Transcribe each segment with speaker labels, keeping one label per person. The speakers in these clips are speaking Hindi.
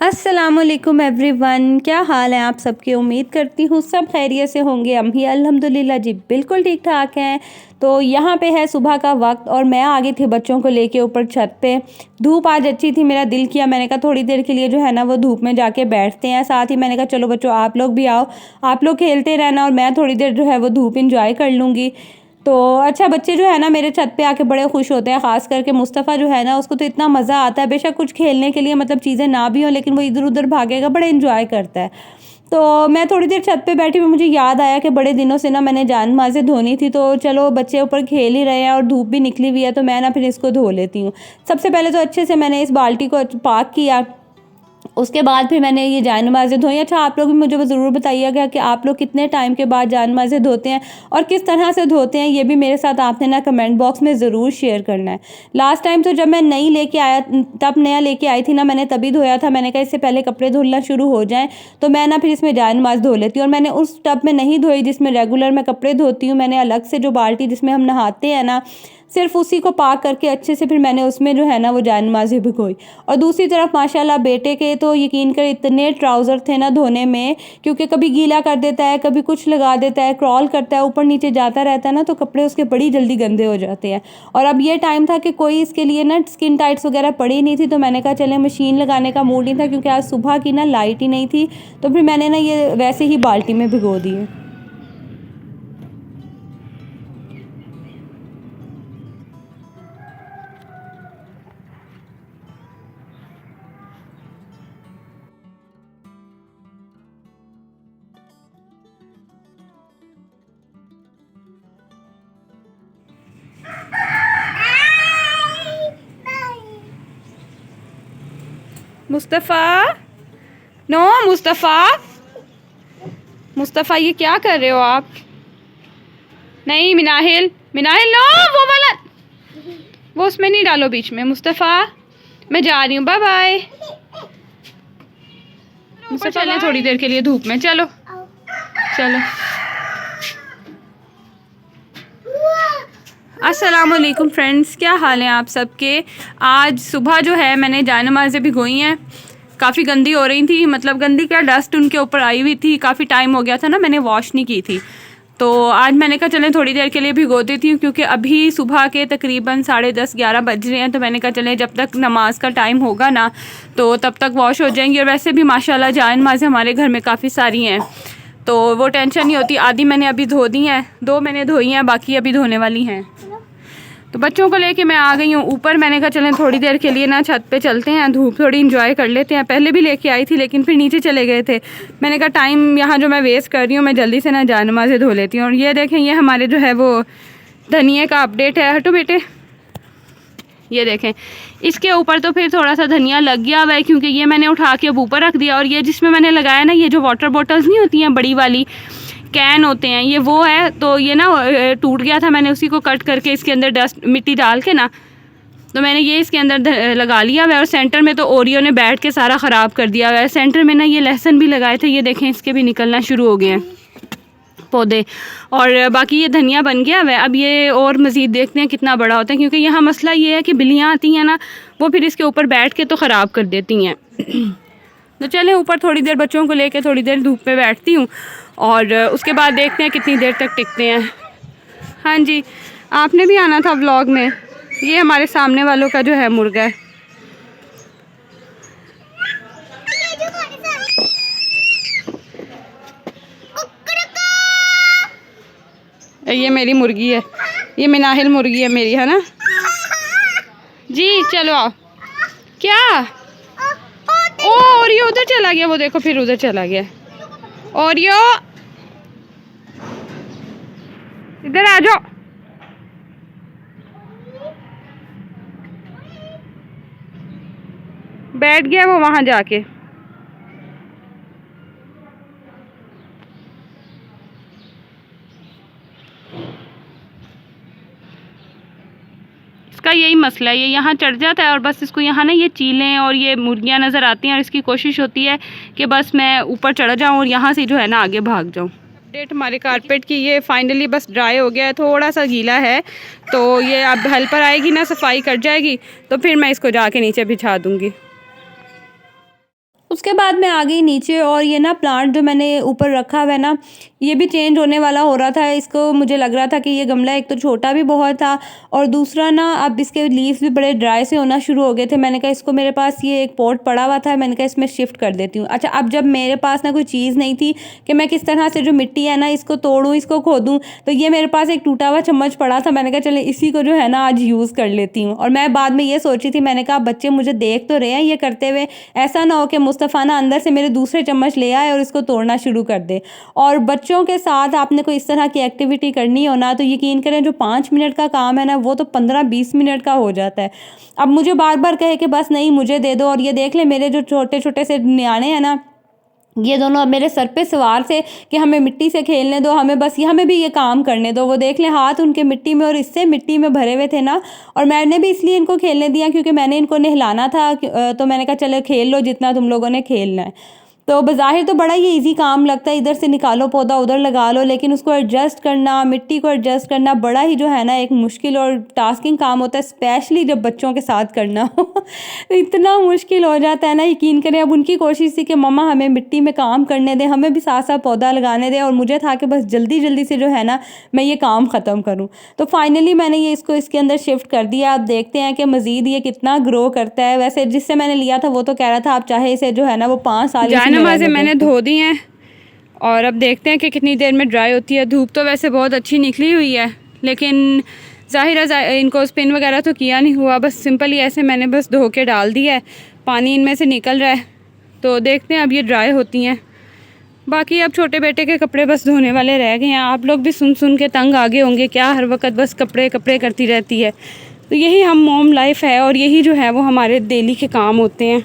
Speaker 1: अस्सलामुअलैकुम एवरीवन, क्या हाल है आप सबके। उम्मीद करती हूँ सब खैरियत से होंगे। हम भी अल्हम्दुलिल्लाह जी बिल्कुल ठीक ठाक हैं। तो यहाँ पे है सुबह का वक्त और मैं आ गई थी बच्चों को लेके ऊपर छत पे। धूप आज अच्छी थी, मेरा दिल किया, मैंने कहा थोड़ी देर के लिए जो है ना वो धूप में जाके बैठते हैं। साथ ही मैंने कहा चलो बच्चों आप लोग भी आओ, आप लोग खेलते रहना और मैं थोड़ी देर जो है वो धूप इंजॉय कर लूँगी। तो अच्छा, बच्चे जो है ना मेरे छत पे आके बड़े खुश होते हैं, ख़ास करके मुस्तफ़ा जो है ना उसको तो इतना मज़ा आता है। बेशक कुछ खेलने के लिए मतलब चीज़ें ना भी हों लेकिन वो इधर उधर भागेगा, बड़ा एंजॉय करता है। तो मैं थोड़ी देर छत पे बैठी हुई, मुझे याद आया कि बड़े दिनों से ना मैंने जान माज़ें धोनी थी, तो चलो बच्चे ऊपर खेल ही रहे हैं और धूप भी निकली हुई है तो मैं ना फिर इसको धो लेती हूँ। सबसे पहले तो अच्छे से मैंने इस बाल्टी को पाक किया, उसके बाद फिर मैंने ये जान नमाज़ें धोई। अच्छा, आप लोग भी मुझे ज़रूर बताइएगा कि आप लोग कितने टाइम के बाद जान नमाज़ें धोते हैं और किस तरह से धोते हैं, ये भी मेरे साथ आपने ना कमेंट बॉक्स में ज़रूर शेयर करना है। लास्ट टाइम तो जब मैं नई लेके आया, तब नया लेके आई थी ना, मैंने तभी धोया था। मैंने कहा इससे पहले कपड़े धुलना शुरू हो जाएँ तो मैं ना फिर इसमें जान नमाज़ धो लेती हूँ। और मैंने उस टब में नहीं धोई जिसमें रेगुलर मैं कपड़े धोती हूँ, मैंने अलग से जो बाल्टी जिसमें हम नहाते हैं ना, सिर्फ उसी को पाक करके अच्छे से फिर मैंने उसमें जो है ना वो जान नमाज़ें भिगोई। और दूसरी तरफ माशाल्लाह बेटे के तो यकीन कर इतने ट्राउज़र थे ना धोने में, क्योंकि कभी गीला कर देता है, कभी कुछ लगा देता है, क्रॉल करता है, ऊपर नीचे जाता रहता है ना, तो कपड़े उसके बड़ी जल्दी गंदे हो जाते हैं। और अब ये टाइम था कि कोई इसके लिए ना स्किन टाइट्स वगैरह पड़ी नहीं थी, तो मैंने कहा चले, मशीन लगाने का मूड नहीं था क्योंकि आज सुबह की ना लाइट ही नहीं थी, तो फिर मैंने ना ये वैसे ही बाल्टी में भिगो दिए। मुस्तफ़ा, नो मुस्तफ़ा, मुस्तफ़ा ये क्या कर रहे हो आप। नहीं मिनाहिल, मिनाहिल नो, वो वाला वो उसमें नहीं डालो बीच में। मुस्तफ़ा मैं जा रही हूँ, बाय बाय। मुस्तफ़ा चलें थोड़ी देर के लिए धूप में, चलो चलो। अस्सलामुअलैकुम फ्रेंड्स, क्या हाल है आप सबके। आज सुबह जो है मैंने जान नमाज़ें भिगोई हैं, काफ़ी गंदी हो रही थी, मतलब गंदी क्या, डस्ट उनके ऊपर आई हुई थी, काफ़ी टाइम हो गया था ना मैंने वॉश नहीं की थी। तो आज मैंने कहा चलें थोड़ी देर के लिए भिगो देती हूँ, क्योंकि अभी सुबह के तकरीबन 10:30-11 बज रहे हैं, तो मैंने कहा चलें जब तक नमाज का टाइम होगा ना तो तब तक वॉश हो जाएंगी। और वैसे भी माशाल्लाह जान नमाज़ें हमारे घर में काफ़ी सारी हैं, तो वो टेंशन नहीं होती। आधी मैंने अभी धो दी हैं, 2 मैंने धोई हैं, बाकी अभी धोने वाली हैं। तो बच्चों को लेके मैं आ गई हूँ ऊपर। मैंने कहा चलें थोड़ी देर के लिए ना छत पे चलते हैं, धूप थोड़ी इंजॉय कर लेते हैं। पहले भी लेके आई थी लेकिन फिर नीचे चले गए थे। मैंने कहा टाइम यहाँ जो मैं वेस्ट कर रही हूँ, मैं जल्दी से ना जान नमाज़ें धो लेती हूँ। और ये देखें, ये हमारे जो है वो धनिए का अपडेट है। हटो बेटे, ये देखें, इसके ऊपर तो फिर थोड़ा सा धनिया लग गया हुआ है, क्योंकि ये मैंने उठा के अब ऊपर रख दिया। और ये जिसमें मैंने लगाया ना, ये जो वाटर बॉटल्स नहीं होती हैं, बड़ी वाली कैन होते हैं, ये वो है। तो ये ना टूट गया था, मैंने उसी को कट करके इसके अंदर डस्ट मिट्टी डाल के ना, तो मैंने ये इसके अंदर लगा लिया हुआ है। और सेंटर में तो ओरियो ने बैठ के सारा ख़राब कर दिया हुआ है। सेंटर में ना ये लहसुन भी लगाए थे, ये देखें इसके भी निकलना शुरू हो गए हैं पौधे। और बाकी ये धनिया बन गया हुआ है। अब ये और मज़ीद देखते हैं कितना बड़ा होता है, क्योंकि यहाँ मसला ये है कि बिल्लियाँ आती हैं ना, वो फिर इसके ऊपर बैठ के तो ख़राब कर देती हैं। तो चलें ऊपर थोड़ी देर बच्चों को लेके थोड़ी देर धूप पे बैठती हूँ और उसके बाद देखते हैं कितनी देर तक टिकते हैं। हाँ जी, आपने भी आना था व्लॉग में। ये हमारे सामने वालों का जो है मुर्गा है। ये मेरी मुर्गी है, ये मिनाहिल मुर्गी है मेरी, है ना जी। चलो आओ। क्या, और ये उधर चला गया, वो देखो फिर उधर चला गया। और यो इधर आ जाओ। बैठ गया वो वहां जाके। इसका यही मसला है, ये यहाँ चढ़ जाता है और बस इसको यहाँ ना ये चीलें और ये मुर्गियाँ नज़र आती हैं और इसकी कोशिश होती है कि बस मैं ऊपर चढ़ जाऊँ और यहाँ से जो है ना आगे भाग जाऊँ। अपडेट हमारे कारपेट की, ये फाइनली बस ड्राई हो गया है, थोड़ा सा गीला है। तो ये अब हेल्पर आएगी ना, सफाई कर जाएगी, तो फिर मैं इसको जाके नीचे बिछा दूँगी। उसके बाद मैं आ गई नीचे और ये ना प्लांट जो मैंने ऊपर रखा हुआ है ना, ये भी चेंज होने वाला हो रहा था। इसको मुझे लग रहा था कि ये गमला एक तो छोटा भी बहुत था और दूसरा ना अब इसके लीव्स भी बड़े ड्राई से होना शुरू हो गए थे। मैंने कहा इसको, मेरे पास ये एक पॉट पड़ा हुआ था, मैंने कहा इसमें शिफ्ट कर देती हूँ। अच्छा, अब जब मेरे पास ना कोई चीज़ नहीं थी कि मैं किस तरह से जो मिट्टी है ना इसको तोड़ूँ, इसको खोदूँ, तो ये मेरे पास एक टूटा हुआ चम्मच पड़ा था। मैंने कहा चले इसी को जो है ना आज यूज़ कर लेती हूँ। और मैं बाद में ये सोची थी, मैंने कहा बच्चे मुझे देख तो रहे हैं ये करते हुए, ऐसा ना हो कि मुस्तफ़ा ना अंदर से मेरे दूसरे चम्मच ले आए और इसको तोड़ना शुरू कर दे। और बच्चों के साथ आपने कोई इस तरह की एक्टिविटी करनी हो ना, तो यकीन करें जो 5 मिनट का काम है ना वो तो 15-20 मिनट का हो जाता है। अब मुझे बार-बार कहे कि बस नहीं मुझे दे दो, और ये देख लें मेरे जो छोटे-छोटे से न्याणे हैं ना, ये दोनों अब मेरे सर पे सवार थे कि हमें मिट्टी से खेलने दो, हमें बस ये हमें भी ये काम करने दो। वो देख लें हाथ उनके मिट्टी में और इससे मिट्टी में भरे हुए थे ना, और मैंने भी इसलिए इनको खेलने दिया क्योंकि मैंने इनको नहलाना था तो मैंने कहा चलो खेल लो जितना तुम लोगों ने खेलना है। तो बज़ाहिर तो बड़ा ही ईज़ी काम लगता है, इधर से निकालो पौधा उधर लगा लो, लेकिन उसको एडजस्ट करना, मिट्टी को एडजस्ट करना बड़ा ही जो है ना एक मुश्किल और टास्किंग काम होता है, स्पेशली जब बच्चों के साथ करना हो तो इतना मुश्किल हो जाता है ना, यकीन करें। अब उनकी कोशिश थी कि मम्मा हमें मिट्टी में काम करने दें, हमें भी साथ साथ पौधा लगाने दें, और मुझे था कि बस जल्दी जल्दी से जो है ना मैं ये काम ख़त्म करूँ। तो फाइनली मैंने ये इसको इसके अंदर शिफ्ट कर दिया। अब देखते हैं कि मज़ीद ये कितना ग्रो करता है। वैसे जिससे मैंने लिया था वो तो कह रहा था आप चाहे इसे जो है ना वो 5 साल इसी में
Speaker 2: नमाज़ें
Speaker 1: रहने
Speaker 2: मैंने
Speaker 1: दें।
Speaker 2: धो दी हैं और अब देखते हैं कि कितनी देर में ड्राई होती है। धूप तो वैसे बहुत अच्छी निकली हुई है, लेकिन ज़ाहिर है इनको स्पिन वगैरह तो किया नहीं हुआ, बस सिंपल ही ऐसे मैंने बस धो के डाल दिया है। पानी इनमें से निकल रहा है, तो देखते हैं अब ये ड्राई होती हैं। बाकी अब छोटे बेटे के कपड़े बस धोने वाले रह गए हैं। आप लोग भी सुन सुन के तंग आगे होंगे, क्या हर वक्त बस कपड़े कपड़े करती रहती है। तो यही हम मोम लाइफ है और यही जो है वो हमारे डेली के काम होते हैं।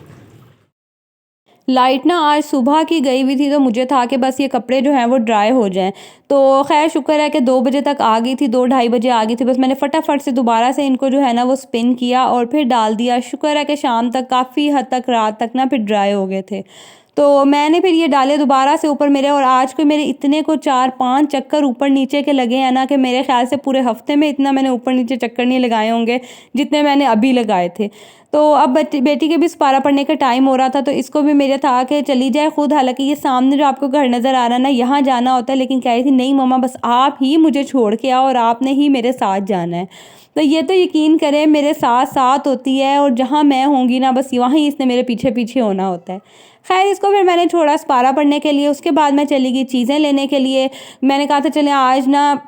Speaker 1: लाइट ना आज सुबह की गई हुई थी, तो मुझे था कि बस ये कपड़े जो हैं वो ड्राई हो जाएं। तो खैर शुक्र है कि 2 बजे तक आ गई थी, 2-2:30 बजे आ गई थी। बस मैंने फटाफट से दोबारा से इनको जो है ना वो स्पिन किया और फिर डाल दिया। शुक्र है कि शाम तक काफ़ी हद तक, रात तक ना फिर ड्राई हो गए थे। तो मैंने फिर ये डाले दोबारा से ऊपर मेरे, और आज को मेरे इतने को 4-5 चक्कर ऊपर नीचे के लगे हैं ना कि मेरे ख्याल से पूरे हफ्ते में इतना मैंने ऊपर नीचे चक्कर नहीं लगाए होंगे जितने मैंने अभी लगाए थे। तो अब बेटी के भी सुपारा पढ़ने का टाइम हो रहा था, तो इसको भी मेरा था कि चली जाए खुद। हालांकि ये सामने जो आपको घर नज़र आ रहा है ना, यहाँ जाना होता है, लेकिन कह रही थी नहीं मम्मा बस आप ही मुझे छोड़ के आओ और आपने ही मेरे साथ जाना है। तो ये तो यकीन करें मेरे साथ साथ होती है, और जहाँ मैं होंगी ना बस वहीं इसने मेरे पीछे पीछे होना होता है। खैर इसको फिर मैंने छोड़ा सुपारा पढ़ने के लिए। उसके बाद मैं चली गई चीज़ें लेने के लिए। मैंने कहा था चले आज ना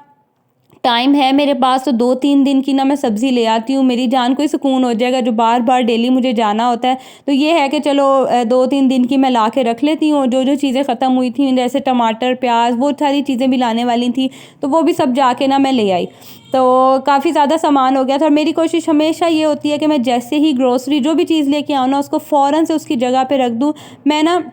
Speaker 1: टाइम है मेरे पास, तो 2-3 दिन की ना मैं सब्ज़ी ले आती हूँ, मेरी जान को ही सुकून हो जाएगा जो बार बार डेली मुझे जाना होता है। तो ये है कि चलो 2-3 दिन की मैं ला के रख लेती हूँ। जो जो चीज़ें ख़त्म हुई थी जैसे टमाटर प्याज वो सारी चीज़ें भी लाने वाली थी, तो वो भी सब जाके ना मैं ले आई। तो काफ़ी ज़्यादा सामान हो गया था, और मेरी कोशिश हमेशा ये होती है कि मैं जैसे ही ग्रोसरी जो भी चीज़ लेके आऊँ ना उसको फ़ौरन से उसकी जगह पे रख दूँ। मैं ना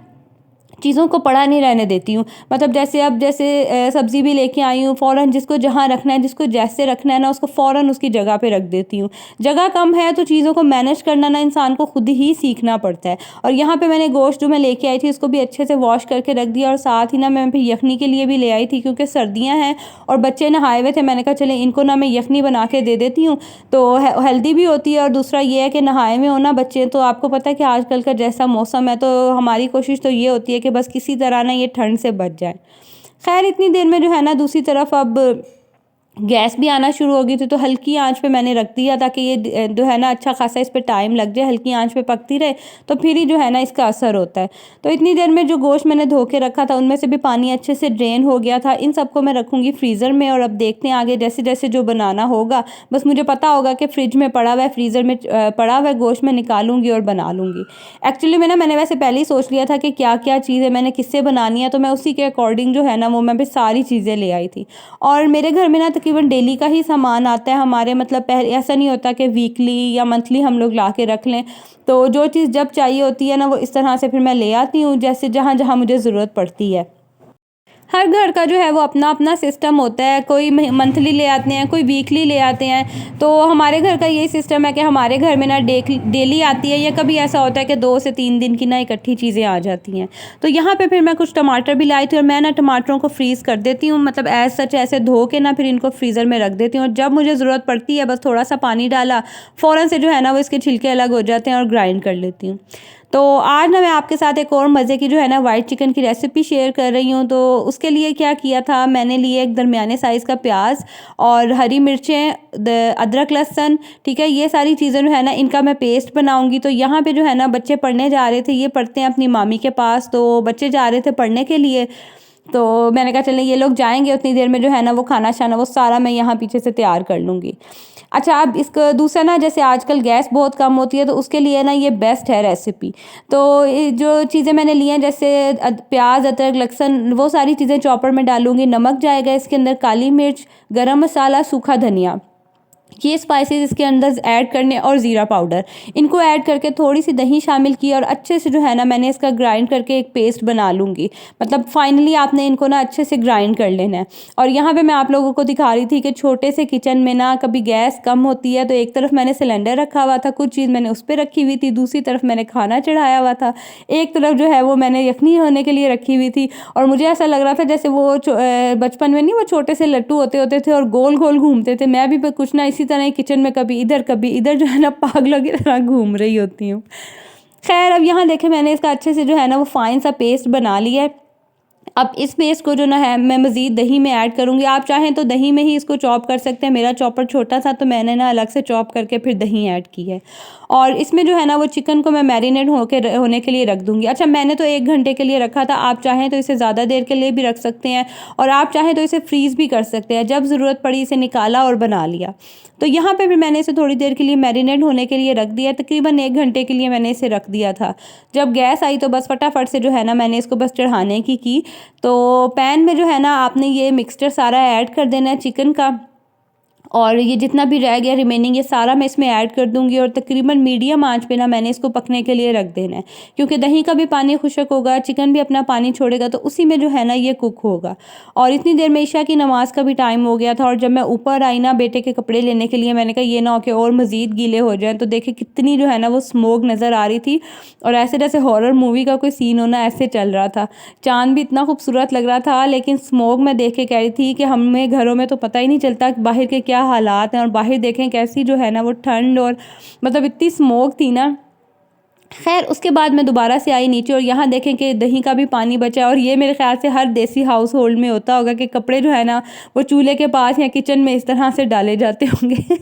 Speaker 1: चीज़ों को पड़ा नहीं रहने देती हूँ। मतलब जैसे अब जैसे सब्ज़ी भी लेके आई हूँ, फ़ौरन जिसको जहाँ रखना है, जिसको जैसे रखना है ना, उसको फ़ौरन उसकी जगह पे रख देती हूँ। जगह कम है तो चीज़ों को मैनेज करना ना इंसान को खुद ही सीखना पड़ता है। और यहाँ पे मैंने गोश्त जो मैं लेके आई थी उसको भी अच्छे से वॉश करके रख दिया, और साथ ही ना मैं फिर यखनी के लिए भी ले आई थी क्योंकि सर्दियाँ हैं और बच्चे नहाए हुए थे। मैंने कहा चले इनको ना मैं यखनी बना के दे देती हूँ, तो हेल्दी भी होती है, और दूसरा ये है कि नहाए में हो ना बच्चे, तो आपको पता है कि आजकल का जैसा मौसम है, तो हमारी कोशिश तो ये होती है कि बस किसी तरह ना ये ठंड से बच जाए। खैर इतनी देर में जो है ना दूसरी तरफ अब गैस भी आना शुरू हो गई थी, तो हल्की आंच पे मैंने रख दिया ताकि ये जो है ना अच्छा खासा इस पे टाइम लग जाए, हल्की आंच पे पकती रहे तो फिर ही जो है ना इसका असर होता है। तो इतनी देर में जो गोश्त मैंने धो के रखा था उनमें से भी पानी अच्छे से ड्रेन हो गया था। इन सबको मैं रखूँगी फ्रीज़र में, और अब देखते हैं आगे जैसे जैसे जो बनाना होगा, बस मुझे पता होगा कि फ्रिज में पड़ा हुआ है, फ्रीज़र में पड़ा हुआ है गोश्त, मैं निकालूंगी और बना लूँगी। एक्चुअली मैंने वैसे पहले ही सोच लिया था कि क्या क्या चीज़ें मैंने किससे बनानी है, तो मैं उसी के अकॉर्डिंग जो है ना वो मैं भी सारी चीज़ें ले आई थी। और मेरे घर में ना तकरीबन डेली का ही सामान आता है हमारे, मतलब पहले ऐसा नहीं होता कि वीकली या मंथली हम लोग ला के रख लें। तो जो चीज़ जब चाहिए होती है ना वो इस तरह से फिर मैं ले आती हूँ, जैसे जहाँ जहाँ मुझे ज़रूरत पड़ती है। हर घर का जो है वो अपना अपना सिस्टम होता है, कोई मंथली ले आते हैं, कोई वीकली ले आते हैं। तो हमारे घर का यही सिस्टम है कि हमारे घर में ना डेली आती है, या कभी ऐसा होता है कि 2 से 3 दिन की ना इकट्ठी चीज़ें आ जाती हैं। तो यहाँ पे फिर मैं कुछ टमाटर भी लाई थी, और मैं ना टमाटरों को फ्रीज़ कर देती हूँ, मतलब एज सच ऐसे धो के ना फिर इनको फ्रीज़र में रख देती हूँ, और जब मुझे ज़रूरत पड़ती है बस थोड़ा सा पानी डाला, फ़ौरन से जो है ना वो इसके छिलके अलग हो जाते हैं और ग्राइंड कर लेती हूँ। तो आज ना मैं आपके साथ एक और मज़े की जो है ना वाइट चिकन की रेसिपी शेयर कर रही हूँ। तो उसके लिए क्या किया था, मैंने लिए एक दरमियाने साइज़ का प्याज और हरी मिर्चें, अदरक लहसुन, ठीक है। ये सारी चीज़ें जो है ना इनका मैं पेस्ट बनाऊँगी। तो यहाँ पे जो है ना बच्चे पढ़ने जा रहे थे, ये पढ़ते हैं अपनी मामी के पास, तो बच्चे जा रहे थे पढ़ने के लिए। तो मैंने कहा चलें ये लोग जाएँगे, उतनी देर में जो है ना वो खाना शाना वो सारा मैं यहाँ पीछे से तैयार कर लूँगी। अच्छा, अब इसका दूसरा ना, जैसे आजकल गैस बहुत कम होती है तो उसके लिए ना ये बेस्ट है रेसिपी। तो ये जो चीज़ें मैंने ली हैं, जैसे प्याज, अदरक, लहसुन, वो सारी चीज़ें चॉपर में डालूँगी। नमक जाएगा इसके अंदर, काली मिर्च, गरम मसाला, सूखा धनिया, ये स्पाइसेस इसके अंदर ऐड करने, और ज़ीरा पाउडर, इनको ऐड करके थोड़ी सी दही शामिल की और अच्छे से जो है ना मैंने इसका ग्राइंड करके एक पेस्ट बना लूँगी। मतलब फाइनली आपने इनको ना अच्छे से ग्राइंड कर लेना है। और यहाँ पे मैं आप लोगों को दिखा रही थी कि छोटे से किचन में ना कभी गैस कम होती है, तो एक तरफ मैंने सिलेंडर रखा हुआ था, कुछ चीज़ मैंने उस पर रखी हुई थी, दूसरी तरफ मैंने खाना चढ़ाया हुआ था, एक तरफ जो है वो मैंने यखनी होने के लिए रखी हुई थी। और मुझे ऐसा लग रहा था जैसे वो बचपन में नहीं वो छोटे से लट्टू होते थे और गोल गोल घूमते थे, मैं भी कुछ ना इसी तरह किचन में कभी इधर जो है ना पागलों की तरह घूम रही होती हूँ। खैर, अब यहाँ देखें मैंने इसका अच्छे से जो है ना वो फाइन सा पेस्ट बना लिया है। अब इस पेस्ट को जो ना है मैं मज़ीद दही में ऐड करूँगी। आप चाहें तो दही में ही इसको चॉप कर सकते हैं, मेरा चॉपर छोटा था तो मैंने ना अलग से चॉप करके फिर दही ऐड की है। और इसमें जो है ना वो चिकन को मैं मैरिनेट होने के लिए रख दूँगी। अच्छा, मैंने तो 1 घंटे के लिए रखा था, आप चाहें तो इसे ज़्यादा देर के लिए भी रख सकते हैं, और आप चाहें तो इसे फ्रीज़ भी कर सकते हैं। जब ज़रूरत पड़ी इसे निकाला और बना लिया। तो यहाँ पे भी मैंने इसे थोड़ी देर के लिए मैरिनेट होने के लिए रख दिया, तकरीबन 1 घंटे के लिए मैंने इसे रख दिया था। जब गैस आई तो बस फटाफट से जो है ना मैंने इसको बस चढ़ाने की। तो पैन में जो है ना आपने ये मिक्सचर सारा ऐड कर देना है चिकन का, और ये जितना भी रह गया रिमेनिंग ये सारा मैं इसमें ऐड कर दूंगी, और तकरीबन मीडियम आंच पे ना मैंने इसको पकने के लिए रख देना है, क्योंकि दही का भी पानी खुशक होगा, चिकन भी अपना पानी छोड़ेगा, तो उसी में जो है ना ये कुक होगा। और इतनी देर में ईशा की नमाज़ का भी टाइम हो गया था, और जब मैं ऊपर आई ना बेटे के कपड़े लेने के लिए, मैंने कहा ये ना हो कि और मज़ीद गीले हो जाएँ। तो देखे कितनी जो है ना वो स्मोक नज़र आ रही थी, और ऐसे जैसे हॉरर मूवी का कोई सीन होना ऐसे चल रहा था। चाँद भी इतना खूबसूरत लग रहा था, लेकिन स्मोक मैं देख के कह रही थी कि हमें घरों में तो पता ही नहीं चलता कि बाहर के क्या हालात हैं, और बाहर देखें कैसी जो है ना वो ठंड, और मतलब इतनी स्मोक थी ना। खैर, उसके बाद मैं दोबारा से आई नीचे, और यहाँ देखें कि दही का भी पानी बचा, और ये मेरे ख्याल से हर देसी हाउस होल्ड में होता होगा कि कपड़े जो है ना वो चूल्हे के पास या किचन में इस तरह से डाले जाते होंगे।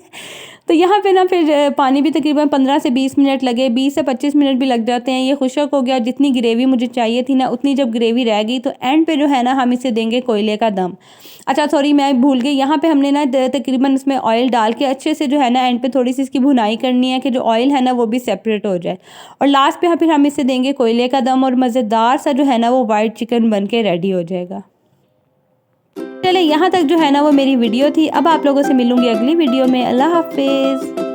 Speaker 1: तो यहाँ पे ना फिर पानी भी तकरीबन 15 से 20 मिनट लगे, 20 से 25 मिनट भी लग जाते हैं। ये खुशक हो गया, जितनी ग्रेवी मुझे चाहिए थी ना उतनी जब ग्रेवी रह गई, तो एंड पे जो है ना हम इसे देंगे कोयले का दम। अच्छा सॉरी, मैं भूल गई, यहाँ पे हमने ना तकरीबन इसमें ऑयल डाल के अच्छे से जो है ना एंड पे थोड़ी सी इसकी भुनाई करनी है कि जो ऑयल है ना वो भी सेपरेट हो जाए, और लास्ट पे फिर हम इसे देंगे कोयले का दम, और मज़ेदार सा जो है ना वो वाइट चिकन बन के रेडी हो जाएगा। चले, यहाँ तक जो है ना वो मेरी वीडियो थी। अब आप लोगों से मिलूंगी अगली वीडियो में। अल्लाह हाफिज़।